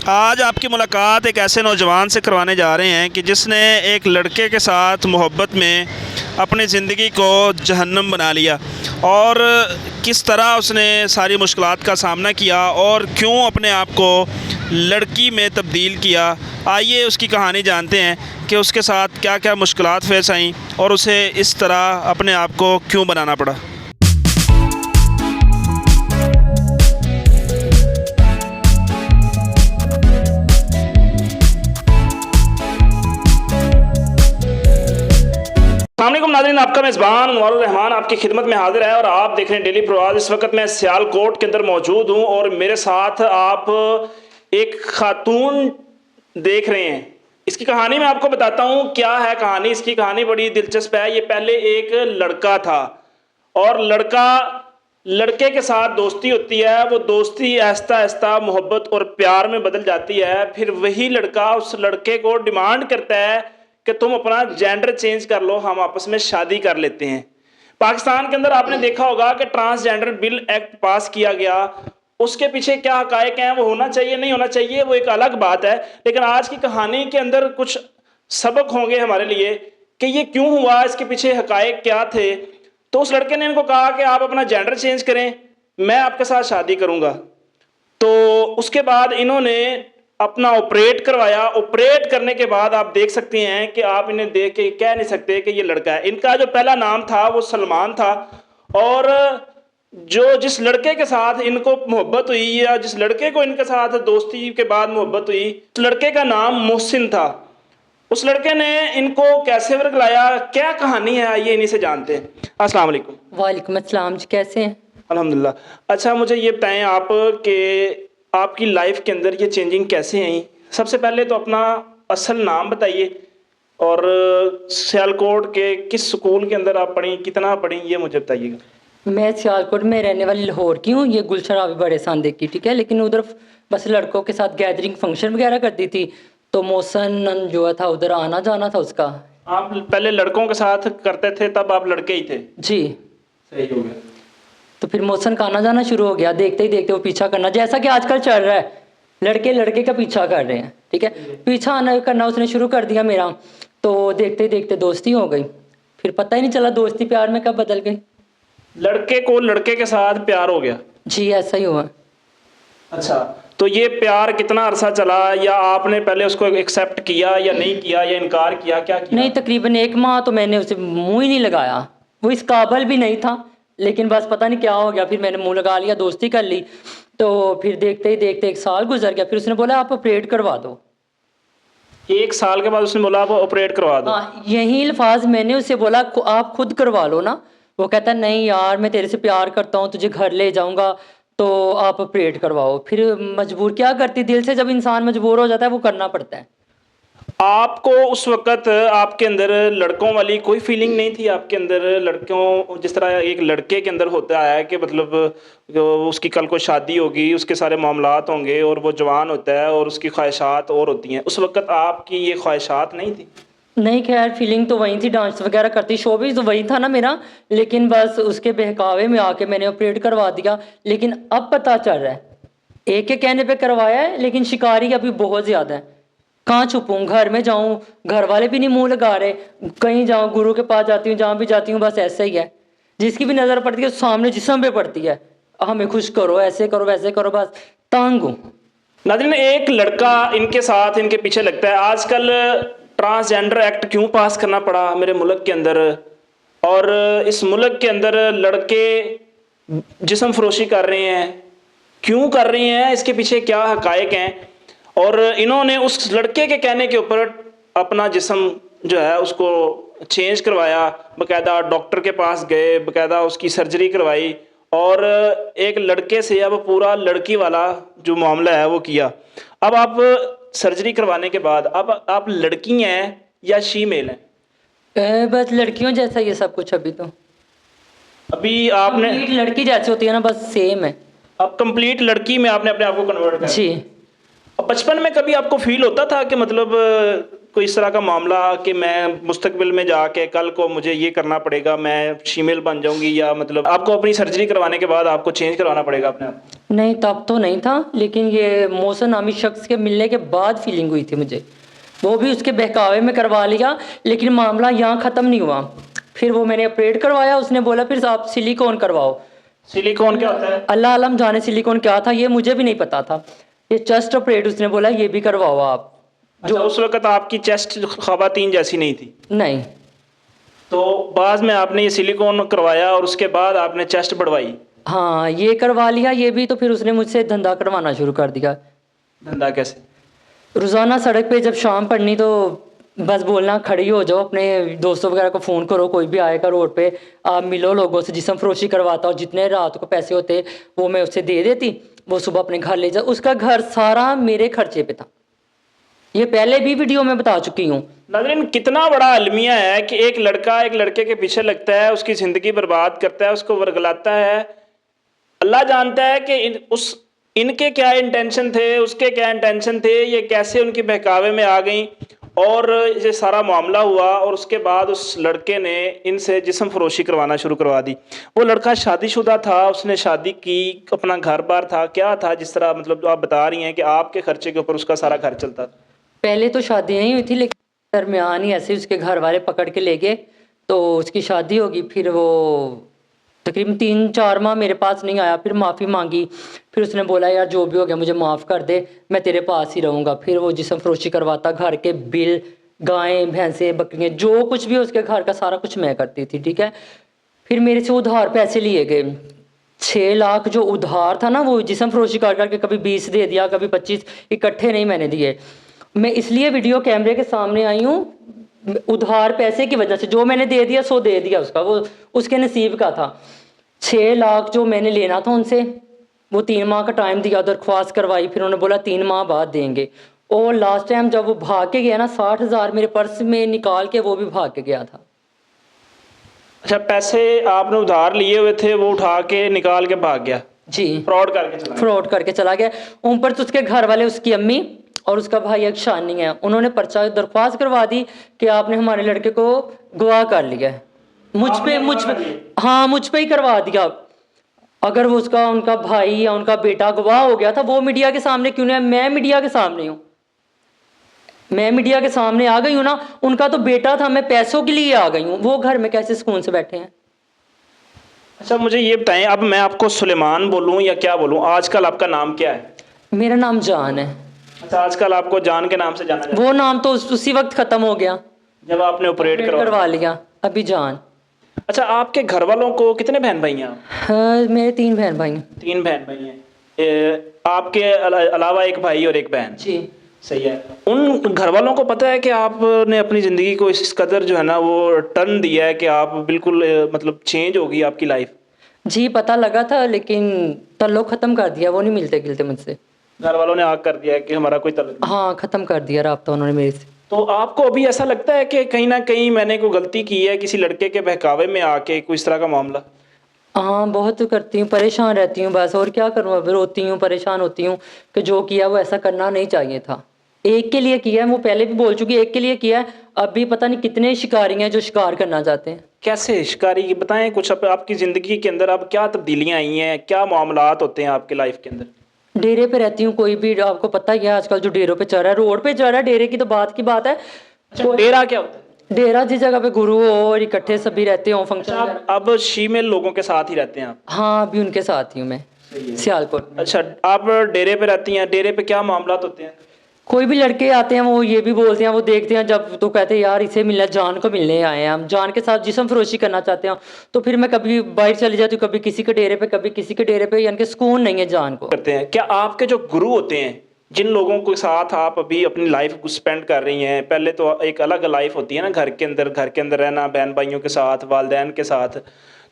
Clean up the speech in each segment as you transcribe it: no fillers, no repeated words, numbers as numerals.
आज आपकी मुलाकात एक ऐसे नौजवान से करवाने जा रहे हैं कि जिसने एक लड़के के साथ मोहब्बत में अपनी ज़िंदगी को जहन्नम बना लिया और किस तरह उसने सारी मुश्किलात का सामना किया और क्यों अपने आप को लड़की में तब्दील किया। आइए उसकी कहानी जानते हैं कि उसके साथ क्या क्या मुश्किलात फेस आईं और उसे इस तरह अपने आप को क्यों बनाना पड़ा। अस्सलामुअलैकुम नाज़रीन, आपका मेज़बान अनवारुर रहमान आपकी खिदमत में हाजिर है और आप देख रहे हैं डेली प्रवास। इस वक्त मैं सियालकोट के अंदर मौजूद हूं और मेरे साथ आप एक खातून देख रहे हैं। इसकी कहानी मैं आपको बताता हूं क्या है कहानी। इसकी कहानी बड़ी दिलचस्प है। ये पहले एक लड़का था और लड़के के साथ दोस्ती होती है। वो दोस्ती आहिस्ता आहिस्ता मोहब्बत और प्यार में बदल जाती है। फिर वही लड़का उस लड़के को डिमांड करता है कि तुम अपना जेंडर चेंज कर लो, हम आपस में शादी कर लेते हैं। पाकिस्तान के अंदर आपने देखा होगा कि ट्रांसजेंडर बिल एक्ट पास किया गया। उसके पीछे क्या हकायक हैं, वो होना चाहिए नहीं होना चाहिए वो एक अलग बात है, लेकिन आज की कहानी के अंदर कुछ सबक होंगे हमारे लिए कि ये क्यों हुआ, इसके पीछे हकायक क्या थे। तो उस लड़के ने इनको कहा कि आप अपना जेंडर चेंज करें, मैं आपके साथ शादी करूंगा। तो उसके बाद इन्होंने अपना ऑपरेट करवाया। ऑपरेट करने के बाद आप देख सकते हैं कि आप इन्हें देख के कह नहीं सकते कि ये लड़का है। इनका जो पहला नाम था वो सलमान था और जिस लड़के के साथ इनको मोहब्बत हुई या जिस लड़के को इनके साथ दोस्ती के बाद मोहब्बत हुई, उस लड़के का नाम मोहसिन था। उस लड़के ने इनको कैसे वर्गलाया, क्या कहानी है, आइए इन्हीं से जानते हैं। अस्सलाम वालेकुम। वालेकुम अस्सलाम जी, कैसे हैं? अल्हम्दुलिल्लाह। अच्छा, मुझे ये बताएं आप कि आपकी लाइफ के अंदर ये चेंजिंग कैसे आई। सबसे पहले तो अपना असल नाम बताइए और सियालकोट के किस स्कूल के अंदर आप पढ़ी, कितना पढ़ी, ये मुझे बताइएगा। मैं सियालकोट में रहने वाली लाहौर की हूँ। ये गुलशन रावी बड़े सांदे की, ठीक है। लेकिन उधर बस लड़कों के साथ गैदरिंग फंक्शन वगैरह करती थी, तो मौसन जो था उधर आना जाना था उसका। आप पहले लड़कों के साथ करते थे, तब आप लड़के ही थे? जी, सही हो गया। तो फिर मौसन का आना जाना शुरू हो गया। देखते ही देखते वो पीछा करना, जैसा कि आजकल चल रहा है, लड़के लड़के का पीछा कर रहे हैं, ठीक है। पीछा आना करना उसने शुरू कर दिया मेरा। तो देखते ही देखते दोस्ती हो गई। फिर पता ही नहीं चला दोस्ती प्यार में कब बदल गई। लड़के को लड़के के साथ प्यार हो गया? जी, ऐसा ही हुआ। अच्छा, तो ये प्यार कितना अरसा चला, या आपने पहले उसको एक्सेप्ट किया या नहीं किया या इनकार किया, क्या किया? नहीं, तकरीबन 1 माह तो मैंने उसे मुंह ही नहीं लगाया। वो इस काबिल भी नहीं था, लेकिन बस पता नहीं क्या हो गया, फिर मैंने मुंह लगा लिया, दोस्ती कर ली। तो फिर देखते ही देखते 1 साल गुजर गया। फिर उसने बोला आप ऑपरेट करवा दो। 1 साल के बाद उसने बोला आप ऑपरेट करवा दो? हाँ, यही अल्फाज मैंने उससे बोला, आप खुद करवा लो ना। वो कहता नहीं यार, मैं तेरे से प्यार करता हूँ, तुझे घर ले जाऊँगा, तो आप ऑपरेट करवाओ। फिर मजबूर क्या करती, दिल से जब इंसान मजबूर हो जाता है वो करना पड़ता है। आपको उस वक़्त आपके अंदर लड़कों वाली कोई फीलिंग नहीं थी आपके अंदर? लड़कों जिस तरह एक लड़के के अंदर होता है कि मतलब उसकी कल को शादी होगी, उसके सारे मामलात होंगे और वो जवान होता है और उसकी ख्वाहिशात और होती हैं, उस वक़्त आपकी ये ख्वाहिशात नहीं थी? नहीं, खैर फीलिंग तो वही थी, डांस वगैरह करती, शोबिज़ तो वही था ना मेरा। लेकिन बस उसके बहकावे में आके मैंने ऑपरेट करवा दिया। लेकिन अब पता चल रहा है, एक के कहने पे करवाया है, लेकिन शिकारी अभी बहुत ज़्यादा है। कहाँ छुपूँ, घर में जाऊँ, घर वाले भी नहीं मुंह लगा रहे। कहीं जाऊँ, गुरु के पास जाती हूँ, जहाँ भी जाती हूँ बस ऐसा ही है। जिसकी भी नज़र पड़ती है सामने जिस्म पे पड़ती है, हमें खुश करो, ऐसे करो वैसे करो, बस तंग हूँ। नाज़रीन, एक लड़का इनके साथ इनके पीछे लगता है। आजकल ट्रांसजेंडर एक्ट क्यों पास करना पड़ा मेरे मुल्क के अंदर, और इस मुल्क के अंदर लड़के जिस्म फरोशी कर रहे हैं, क्यों कर रहे हैं, इसके पीछे क्या हकायक हैं। और इन्होंने उस लड़के के कहने के ऊपर अपना जिस्म जो है उसको चेंज करवाया, बाकायदा डॉक्टर के पास गए, बाकायदा उसकी सर्जरी करवाई और एक लड़के से अब पूरा लड़की वाला जो मामला है वो किया। अब आप सर्जरी करवाने के बाद अब आप लड़की हैं या शीमेल हैं? बस लड़कियों जैसा ये सब कुछ। अभी तो अभी आपने लड़की जैसी होती है ना, बस सेम है। अब कंप्लीट लड़की में आपने अपने आप को कन्वर्ट कर जी। अब बचपन में कभी आपको फील होता था कि मतलब कोई इस तरह का मामला कि मैं मुस्तकबिल में जाके कल को मुझे ये करना पड़ेगा, मैं फीमेल बन जाऊंगी, या मतलब आपको अपनी सर्जरी करवाने के बाद आपको चेंज करवाना पड़ेगा अपने आप? नहीं, तब तो नहीं था, लेकिन ये मौसम नामी शख्स के मिलने के बाद फीलिंग हुई थी मुझे। वो भी उसके बहकावे में करवा लिया, लेकिन मामला यहाँ ख़त्म नहीं हुआ। फिर वो मैंने ऑपरेट करवाया, उसने बोला फिर आप सिलिकॉन करवाओ। सिलिकॉन क्या होता है? अल्लाह आलम जाने सिलिकॉन क्या था, ये मुझे भी नहीं पता था। ये चेस्ट ऑपरेट उसने बोला ये भी करवाओ आप। जो उस वक्त आपकी चेस्ट खवातीन जैसी नहीं थी? नहीं, तो बाद में आपने ये सिलिकॉन करवाया और उसके बाद आपने चेस्ट बढ़वाई? हाँ ये करवा लिया ये भी। तो फिर उसने मुझसे धंधा करवाना शुरू कर दिया। धंधा कैसे? रोज़ाना सड़क पे जब शाम पड़नी तो बस बोलना खड़ी हो जाओ, अपने दोस्तों वगैरह को फ़ोन करो, कोई भी आएगा रोड पे, आप मिलो लोगों से, जिस्म फरोशी करवाता और जितने रात को पैसे होते वो मैं उससे दे देती, वो सुबह अपने घर ले जा। उसका घर सारा मेरे खर्चे पे था। ये पहले भी वीडियो में बता चुकी हूँ। नाज़रीन, कितना बड़ा अलमिया है कि एक लड़का एक लड़के के पीछे लगता है, उसकी ज़िंदगी बर्बाद करता है, उसको वर्गलाता है। अल्लाह जानता है कि इनके क्या इंटेंशन थे, उसके क्या इंटेंशन थे, ये कैसे उनकी बहकावे में आ गई और ये सारा मामला हुआ। और उसके बाद उस लड़के ने इनसे जिस्म फरोशी करवाना शुरू करवा दी। वो लड़का शादीशुदा था, उसने शादी की, अपना घर बार था, क्या था, जिस तरह मतलब आप बता रही हैं कि आपके खर्चे के ऊपर उसका सारा घर चलता था। पहले तो शादी नहीं हुई थी, लेकिन दरमियान ही ऐसे उसके घर वाले पकड़ के ले गए, तो उसकी शादी होगी। फिर वो तकरीबन 3-4 माह मेरे पास नहीं आया, फिर माफ़ी मांगी। फिर उसने बोला यार जो भी हो गया मुझे माफ़ कर दे, मैं तेरे पास ही रहूँगा। फिर वो जिस्म फरोशी करवाता, घर के बिल, गायें भैंसें बकरियाँ जो कुछ भी उसके घर का सारा कुछ मैं करती थी, ठीक है। फिर मेरे से उधार पैसे लिए गए, 6 लाख जो उधार था ना, वो जिस्म फरोशी कर करके कभी 20 दे दिया, कभी 25, इकट्ठे नहीं मैंने दिए। मैं इसलिए वीडियो कैमरे के सामने आई हूँ, उधार पैसे की वजह से। जो मैंने दे दिया सो दे दिया, उसका वो उसके नसीब का था। 6 लाख जो मैंने लेना था उनसे, वो 3 माह का टाइम दिया, दरख्वास्त करवाई, फिर उन्होंने बोला 3 माह बाद देंगे। और लास्ट टाइम जब वो भाग के गया ना, 60,000 मेरे पर्स में निकाल के वो भी भाग के गया था। अच्छा, पैसे आपने उधार लिए हुए थे, वो उठा के निकाल के भाग गया? जी, फ्रॉड करके चला गया? फ्रॉड करके चला गया। ऊपर तो उसके घर वाले, उसकी अम्मी और उसका भाई एक शानी है, उन्होंने पर्चा दरख्वास्त करवा दी कि आपने हमारे लड़के को गवाह कर लिया है। मुझ पे हाँ, मुझ पे ही करवा दिया। अगर वो उसका उनका भाई या उनका बेटा गवाह हो गया था, वो मीडिया के सामने क्यों नहीं? मैं मीडिया के सामने हूँ, मैं मीडिया के सामने आ गई हूँ ना। उनका तो बेटा था, मैं पैसों के लिए आ गई हूँ, वो घर में कैसे सुकून से बैठे हैं? अच्छा, मुझे ये बताएं, अब मैं आपको सुलेमान बोलूं या क्या बोलूं? आजकल आपका नाम क्या है? मेरा नाम जान है। अच्छा, आजकल आपको जान के नाम से जाना जाता वो नाम तो उसी वक्त ख़त्म हो गया है जब आपने ऑपरेट करवा लिया, अभी जान। अच्छा, आपके घर वालों को कितने बहन भाई हैं आप? हाँ, मेरे 3 बहन भाई हैं। 3 बहन भाई हैं। आपके अलावा एक भाई और एक बहन? जी। सही है। उन घर वालों को पता है कि आपने अपनी ज़िंदगी को इस कदर जो है ना वो टर्न दिया है कि आप बिल्कुल मतलब चेंज होगी आपकी लाइफ? जी, पता लगा था, लेकिन ताल्लुक ख़त्म कर दिया, वो नहीं मिलते गिलते मुझसे। घर वालों ने आग कर दिया है कि हमारा कोई ताल्लुक नहीं? हाँ, ख़त्म कर दिया राब्ता उन्होंने मेरे से। तो आपको अभी ऐसा लगता है कि कहीं ना कहीं मैंने कोई गलती की है, किसी लड़के के बहकावे में आके कोई इस तरह का मामला? हाँ, बहुत करती हूँ, परेशान रहती हूँ बस, और क्या करूँ? अब रोती हूँ, परेशान होती हूँ कि जो किया वो ऐसा करना नहीं चाहिए था। एक के लिए किया है, वो पहले भी बोल चुकी, एक के लिए किया है। अब भी पता नहीं कितने शिकारी हैं जो शिकार करना चाहते हैं। कैसे शिकारी? बताएं कुछ। आपकी ज़िंदगी के अंदर अब क्या तब्दीलियां आई हैं, क्या मामलात होते हैं आपके लाइफ के अंदर? डेरे पे रहती हूँ, कोई भी आपको पता ही है आजकल जो डेरों पे चल रहा है, रोड पे चल रहा है। डेरे की तो बात की बात है। अच्छा, डेरा क्या होता है? डेरा जिस जगह पे गुरु हो और इकट्ठे सभी रहते हो, फंक्शन। अब फीमेल लोगों के साथ ही रहते हैं आप? हाँ, अभी उनके साथ ही हूँ मैं, सियालकोट में। अच्छा, आप डेरे पे रहती हैं, डेरे पे क्या मामलात होते हैं? कोई भी लड़के आते हैं, वो ये भी बोलते हैं, वो देखते हैं जब तो कहते हैं यार इसे मिलना, जान को मिलने आए हैं हम, जान के साथ जिस्म फरोशी करना चाहते हैं। तो फिर मैं कभी बाहर चली जाती हूँ, कभी किसी के डेरे पे, कभी किसी के डेरे पे, यानी कि सुकून नहीं है जान को। करते हैं क्या आपके जो गुरु होते हैं, जिन लोगों के साथ आप अभी अपनी लाइफ को स्पेंड कर रही हैं? पहले तो एक अलग लाइफ होती है ना, घर के अंदर रहना, बहन भाइयों के साथ, वालिदैन के साथ।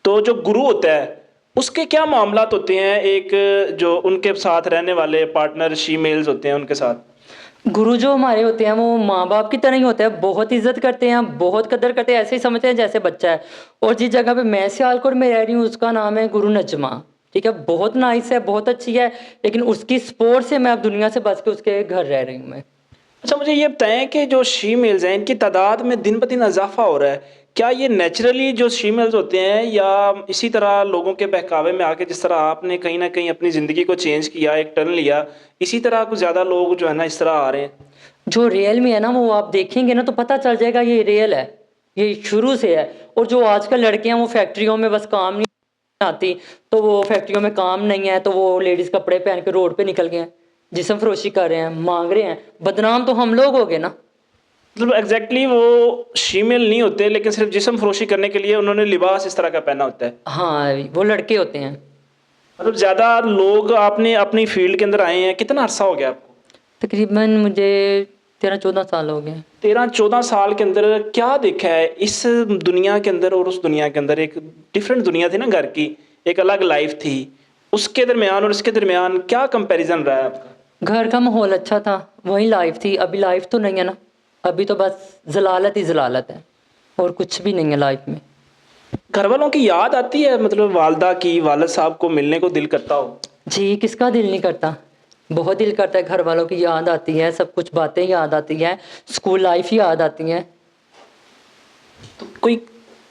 तो जो गुरु होता है उसके क्या मामलात होते हैं, एक जो उनके साथ रहने वाले पार्टनर फीमेल्स होते हैं उनके साथ? गुरु जो हमारे होते हैं वो माँ बाप की तरह ही होते हैं, बहुत इज्जत करते हैं, बहुत कदर करते हैं, ऐसे ही समझते हैं जैसे बच्चा है। और जिस जगह पे मैं सियालकोट में रह रही हूँ उसका नाम है गुरु नजमा, ठीक है, बहुत नाइस है, बहुत अच्छी है, लेकिन उसकी सपोर्ट से मैं अब दुनिया से बच के उसके घर रह रही हूँ मैं। अच्छा, मुझे ये बताएं कि जो शीमेल्स हैं इनकी तादाद में दिन ब दिन इजाफा हो रहा है, क्या ये नेचुरली जो शीमेल्स होते हैं या इसी तरह लोगों के बहकावे में आके, जिस तरह आपने कहीं ना कहीं अपनी ज़िंदगी को चेंज किया, एक टर्न लिया, इसी तरह कुछ ज़्यादा लोग जो है ना इस तरह आ रहे हैं? जो रियल में है ना वो आप देखेंगे ना तो पता चल जाएगा ये रियल है, ये शुरू से है। और जो आजकल लड़कियां वो फैक्ट्रियों में बस काम नहीं आती, तो वो फैक्ट्रियों में काम नहीं है तो वो लेडीज कपड़े पहन के रोड पे निकल गए हैं, जिस्म फरोशी कर रहे हैं, मांग रहे हैं, बदनाम तो हम लोग हो गए ना। मतलब एग्जैक्टली वो शीमेल नहीं होते, लेकिन सिर्फ जिस्म फरोशी करने के लिए उन्होंने लिबास इस तरह का पहना होता है। हाँ वो लड़के होते हैं। मतलब ज़्यादा लोग आपने अपनी फील्ड के अंदर आए हैं, कितना अरसा हो गया आपको? तकरीबन मुझे 13-14 साल हो गए। 13-14 साल के अंदर क्या देखा है इस दुनिया के अंदर और उस दुनिया के अंदर? एक डिफरेंट दुनिया थी ना घर की, एक अलग लाइफ थी, उसके दरमियान और इसके दरमियान क्या कंपैरिजन रहा है आपका? घर का माहौल अच्छा था, वही लाइफ थी। अभी लाइफ तो नहीं है ना, अभी तो बस जलालत ही जलालत है और कुछ भी नहीं है लाइफ में। घर वालों की याद आती है, मतलब वालदा की, वालिद साहब को मिलने को दिल करता हो? जी, किसका दिल नहीं करता, बहुत दिल करता है। घर वालों की याद आती है, सब कुछ बातें याद आती हैं, स्कूल लाइफ याद आती है। तो कोई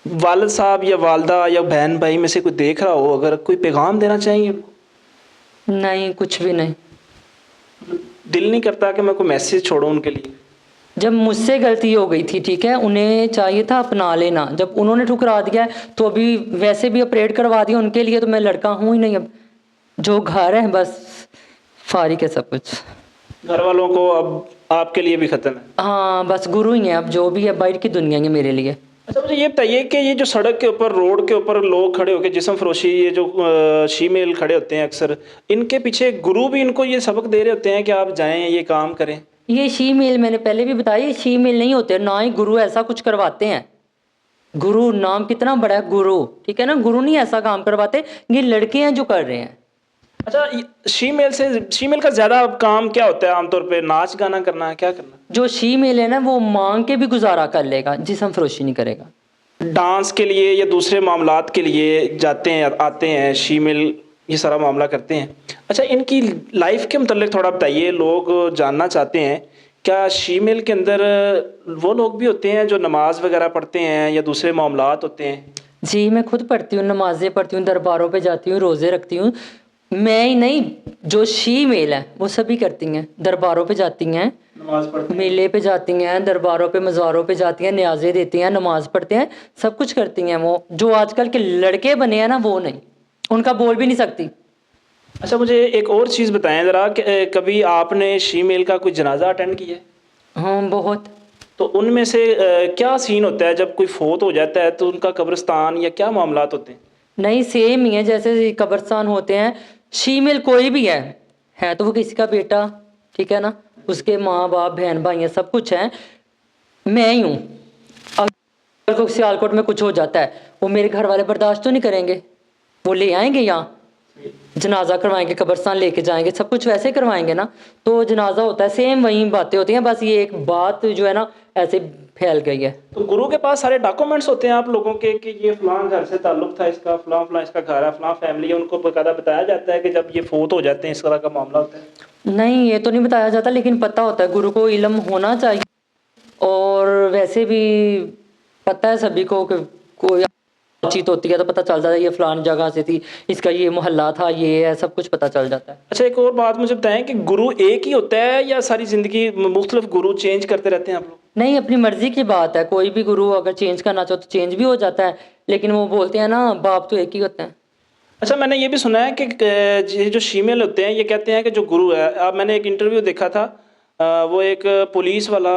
वालिद साहब या वालदा या बहन भाई में से कोई देख रहा हो, अगर कोई पैगाम देना चाहिए उनको? नहीं, कुछ भी नहीं। दिल नहीं करता कि मैं कोई मैसेज छोड़ूं उनके लिए? जब मुझसे गलती हो गई थी, ठीक है, उन्हें चाहिए था अपना लेना, जब उन्होंने ठुकरा दिया है तो अभी वैसे भी ऑपरेट करवा दिया उनके लिए, तो मैं लड़का हूँ ही नहीं। अब जो घर है बस फारिग है सब कुछ। घर वालों को अब आपके लिए भी खत्म है? हाँ बस गुरु ही है, अब जो भी है बाहर की दुनिया है मेरे लिए। अच्छा, मुझे ये बताइए कि ये जो सड़क के ऊपर, रोड के ऊपर लोग खड़े होकर जिस्म फरोशी, ये जो शीमेल खड़े होते हैं अक्सर, इनके पीछे गुरु भी इनको ये सबक दे रहे होते हैं कि आप जाएं, ये काम करें? ये शी मेल मैंने पहले भी बताया, ये शी मेल नहीं होते, ना ही गुरु ऐसा कुछ करवाते हैं। गुरु नाम कितना बड़ा है, गुरु, ठीक है ना, गुरु नहीं ऐसा काम करवाते, ये लड़के हैं जो कर रहे हैं। अच्छा, शीमेल का ज़्यादा काम क्या होता है आमतौर पे? नाच गाना करना है, क्या करना? जो शी मेल है ना वो मांग के भी गुजारा कर लेगा, जिस्म फरोशी नहीं करेगा। डांस के लिए या दूसरे मामलात के लिए जाते हैं, आते हैं शीमेल, ये सारा मामला करते हैं। अच्छा, इनकी लाइफ के मतलब थोड़ा बताइए, लोग जानना चाहते हैं, क्या शीमेल के अंदर वो लोग भी होते हैं जो नमाज वगैरह पढ़ते हैं या दूसरे मामलात होते हैं? जी मैं खुद पढ़ती हूँ, नमाजें पढ़ती हूँ, दरबारों पे जाती हूँ, रोज़े रखती हूँ। मैं ही नहीं, जो शी मेल है वो सभी करती हैं, दरबारों पे जाती हैं, नमाज पढ़ते हैं? मेले पे जाती हैं, दरबारों पे मज़ारों पे जाती हैं, न्याज़ें देती हैं, नमाज पढ़ते हैं, सब कुछ करती हैं। वो जो आजकल के लड़के बने हैं ना वो नहीं, उनका बोल भी नहीं सकती। अच्छा, मुझे एक और चीज़ बताएं ज़रा कि कभी आपने शीमेल का कोई जनाजा अटेंड किया है? हाँ बहुत। तो उनमें से क्या सीन होता है जब कोई फोत हो जाता है, तो उनका कब्रिस्तान या क्या मामलात होते हैं? नहीं सेम ही है जैसे कब्रिस्तान होते हैं। शीमेल कोई भी है तो वो किसी का बेटा, ठीक है ना, उसके माँ बाप बहन भाई हैं, सब कुछ है। मैं ही हूँ, अगर को सियालकोट में कुछ हो जाता है वो मेरे घर वाले बर्दाश्त तो नहीं करेंगे, वो ले आएंगे यहाँ, जनाजा करवाएंगे, कब्रिस्तान लेके जाएंगे, सब कुछ वैसे करवाएंगे ना। तो जनाजा होता है, सेम वही बातें होती हैं, बस ये एक बात जो है ना ऐसे फैल गई है। तो गुरु के पास सारे डॉक्यूमेंट्स होते हैं आप लोगों के कि ये फलां घर से ताल्लुक था इसका, फलां फलां इसका घर है, फलां फैमिली है, उनको बकायदा बताया जाता है कि जब ये फोत हो जाते हैं इस तरह का मामला होता है? नहीं ये तो नहीं बताया जाता, लेकिन पता होता है, गुरु को इल्म होना चाहिए। और वैसे भी पता है सभी को कि कोई बातचीत होती है तो पता चल जाता है ये फलान जगह से थी, इसका ये मोहल्ला था, ये है, सब कुछ पता चल जाता है। अच्छा, एक और बात मुझे बताएं कि गुरु एक ही होता है या सारी ज़िंदगी मुख्तलिफ गुरु चेंज करते रहते हैं आप लोग? नहीं अपनी मर्जी की बात है, कोई भी गुरु अगर चेंज करना चाहो तो चेंज भी हो जाता है, लेकिन वो बोलते हैं ना बाप तो एक ही होते हैं। अच्छा, मैंने ये भी सुना है कि ये जो शीमेल होते हैं ये कहते हैं कि जो गुरु है, अब मैंने एक इंटरव्यू देखा था, वो एक पुलिस वाला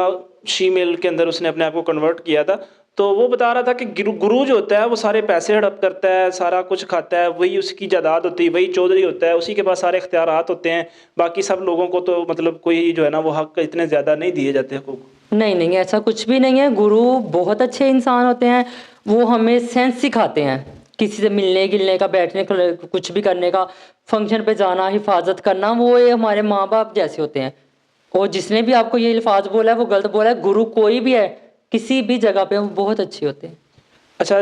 शीमेल के अंदर उसने अपने आप को कन्वर्ट किया था, तो वो बता रहा था कि गुरु जो होता है वो सारे पैसे हड़प करता है, सारा कुछ खाता है, वही उसकी जायदाद होती है, वही चौधरी होता है, उसी के पास सारे इख्तियारात होते हैं, बाकी सब लोगों को तो मतलब कोई जो है ना वो हक इतने ज़्यादा नहीं दिए जाते हकूक़। नहीं नहीं ऐसा कुछ भी नहीं है, गुरु बहुत अच्छे इंसान होते हैं, वो हमें सेंस सिखाते हैं, किसी से मिलने गिलने का, बैठने का, कुछ भी करने का, फंक्शन पे जाना, हिफाजत करना, वो ये हमारे माँ बाप जैसे होते हैं। और जिसने भी आपको ये अल्फाज बोला है वो गलत बोला है, गुरु कोई भी है किसी भी जगह पे वो बहुत अच्छे होते हैं। अच्छा,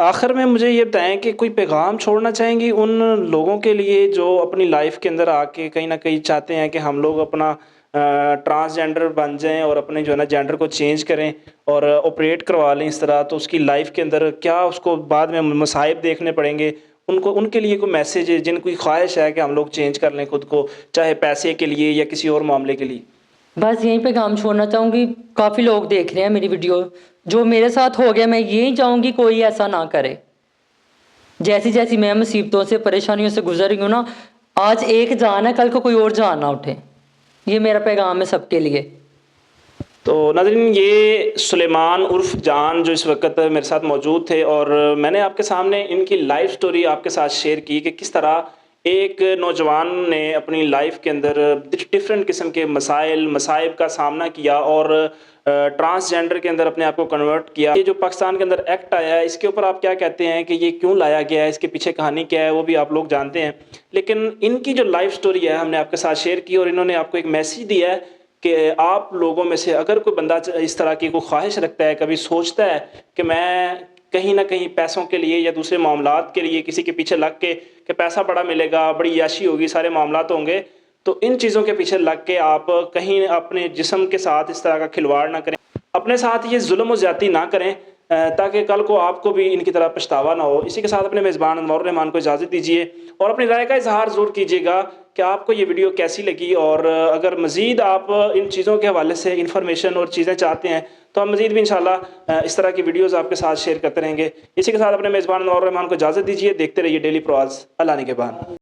आखिर में मुझे ये बताएं कि कोई पैगाम छोड़ना चाहेंगी उन लोगों के लिए जो अपनी लाइफ के अंदर आके कहीं ना कहीं चाहते हैं कि हम लोग अपना ट्रांसजेंडर बन जाएं और अपने जो है ना जेंडर को चेंज करें और ऑपरेट करवा लें इस तरह, तो उसकी लाइफ के अंदर क्या उसको बाद में मसाइब देखने पड़ेंगे, उनको उनके लिए कोई मैसेज है, जिनको ख्वाहिश है कि हम लोग चेंज कर लें खुद को, चाहे पैसे के लिए या किसी और मामले के लिए? बस यहीं पे काम छोड़ना चाहूँगी। काफ़ी लोग देख रहे हैं मेरी वीडियो, जो मेरे साथ हो गया मैं यही चाहूँगी कोई ऐसा ना करे। जैसी जैसी मैं मुसीबतों से परेशानियों से गुजर रही हूँ ना, आज एक जान है, कल को कोई और जान ना उठे। ये मेरा पैगाम है सबके लिए। तो नाज़रीन, ये सुलेमान उर्फ जान जो इस वक्त मेरे साथ मौजूद थे, और मैंने आपके सामने इनकी लाइफ स्टोरी आपके साथ शेयर की कि किस तरह एक नौजवान ने अपनी लाइफ के अंदर डिफरेंट किस्म के मसाइब का सामना किया और ट्रांसजेंडर के अंदर अपने आप को कन्वर्ट किया। ये जो पाकिस्तान के अंदर एक्ट आया है, इसके ऊपर आप क्या कहते हैं कि ये क्यों लाया गया है, इसके पीछे कहानी क्या है, वो भी आप लोग जानते हैं। लेकिन इनकी जो लाइफ स्टोरी है हमने आपके साथ शेयर की, और इन्होंने आपको एक मैसेज दिया है कि आप लोगों में से अगर कोई बंदा इस तरह की कोई ख्वाहिश रखता है, कभी सोचता है कि मैं कहीं ना कहीं पैसों के लिए या दूसरे मामलात के लिए किसी के पीछे लग के कि पैसा बड़ा मिलेगा, बड़ी याशी होगी, सारे मामलात होंगे, तो इन चीज़ों के पीछे लग के आप कहीं अपने जिस्म के साथ इस तरह का खिलवाड़ ना करें, अपने साथ ये जुल्म और ज़्यादती ना करें, ताकि कल को आपको भी इनकी तरह पछतावा ना हो। इसी के साथ अपने मेज़बान अनवर रहमान को इजाज़त दीजिए और अपनी राय का इजहार ज़रूर कीजिएगा कि आपको ये वीडियो कैसी लगी, और अगर मज़ीद आप इन चीज़ों के हवाले से इंफॉर्मेशन और चीज़ें चाहते हैं तो हम मज़ीद भी इंशाल्लाह इस तरह की वीडियोज़ आपके साथ शेयर करते रहेंगे। इसी के साथ अपने मेज़बान अनवर रहमान को इजाज़त दीजिए। देखते रहिए डेली प्रवास। अल्लाह निगहबान।